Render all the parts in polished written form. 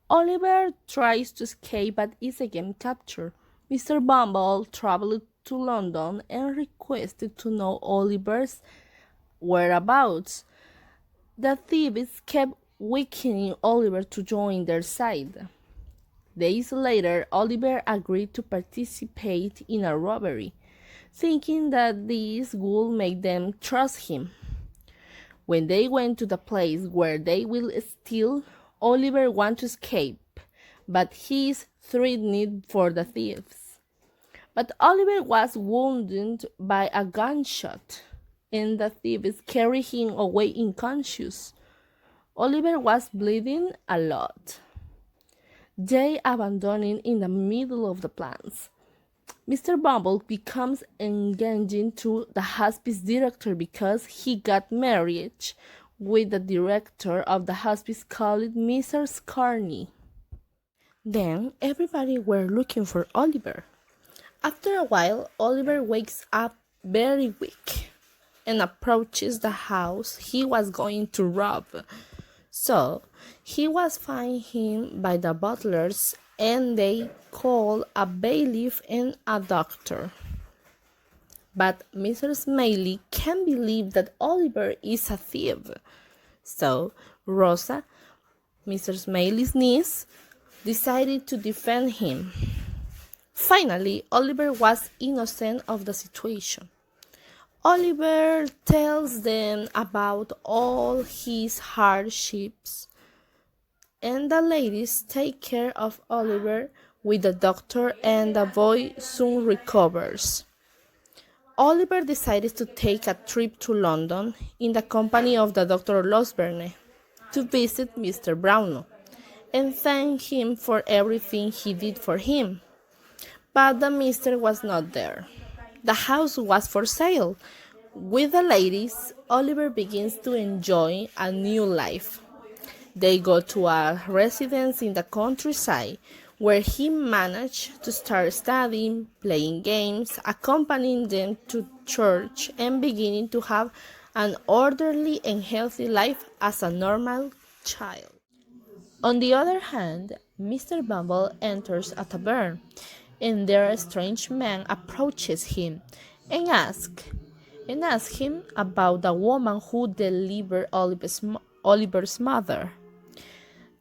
Oliver tries to escape but is again captured. Mr. Bumble traveled to London and requested to know Oliver's whereabouts. The thieves kept weakening Oliver to join their side. Days later, Oliver agreed to participate in a robbery, thinking that this would make them trust him. When they went to the place where they will steal, Oliver wants to escape, but he is threatened for the thieves. But Oliver was wounded by a gunshot, and the thieves carried him away unconscious. Oliver was bleeding a lot. They abandon him in the middle of the plans. Mr. Bumble becomes engaging to the hospice director because he got married with the director of the hospice called Mrs. Carney. Then everybody were looking for Oliver. After a while, Oliver wakes up very weak and approaches the house he was going to rob. So he was found him by the butlers and they call a bailiff and a doctor. But Mrs. Smailey can't believe that Oliver is a thief. So Rosa, Mrs. Smailey's niece, decided to defend him. Finally, Oliver was innocent of the situation. Oliver tells them about all his hardships, and the ladies take care of Oliver with the doctor, and the boy soon recovers. Oliver decides to take a trip to London in the company of the Dr. Losberne to visit Mr. Brownlow and thank him for everything he did for him. But the mister was not there. The house was for sale. With the ladies, Oliver begins to enjoy a new life. They go to a residence in the countryside where he managed to start studying, playing games, accompanying them to church, and beginning to have an orderly and healthy life as a normal child. On the other hand, Mr. Bumble enters a tavern, and there a strange man approaches him and asks him about the woman who delivered Oliver's mother.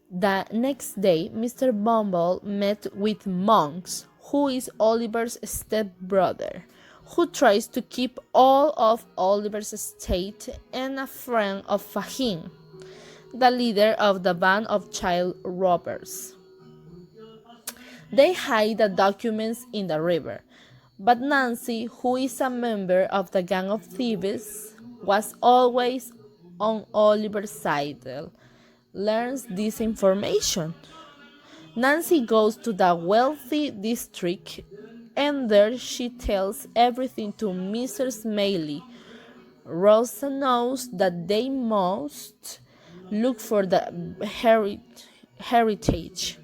The next day, Mr. Bumble met with Monks, who is Oliver's stepbrother, who tries to keep all of Oliver's estate, and a friend of Fahim, the leader of the band of child robbers. They hide the documents in the river, but Nancy, who is a member of the gang of thieves, was always on Oliver's side, learns this information. Nancy goes to the wealthy district, and there she tells everything to Mrs. Smailey. Rosa knows that they must look for the heritage.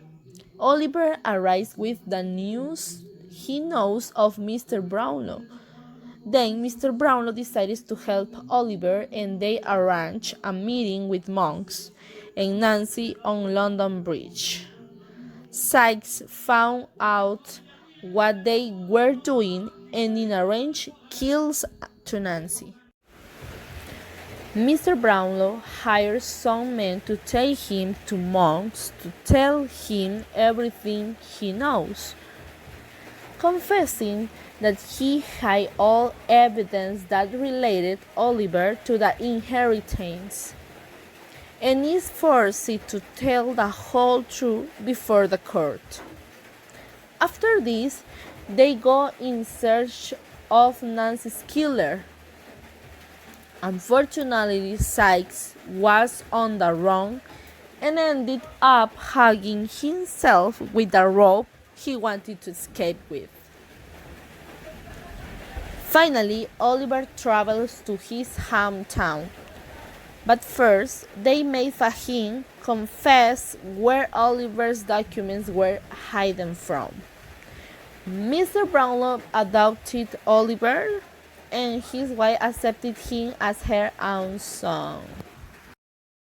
Oliver arrives with the news he knows of Mr. Brownlow. Then Mr. Brownlow decides to help Oliver, and they arrange a meeting with Monks and Nancy on London Bridge. Sykes found out what they were doing and in a rage kills to Nancy. Mr. Brownlow hires some men to take him to Monks to tell him everything he knows, confessing that he hid all evidence that related Oliver to the inheritance, and is forced to tell the whole truth before the court. After this, they go in search of Nancy's killer. Unfortunately, Sykes was on the run and ended up hanging himself with the rope he wanted to escape with. Finally, Oliver travels to his hometown, but first they made Fahim confess where Oliver's documents were hidden from. Mr. Brownlow adopted Oliver, and his wife accepted him as her own son.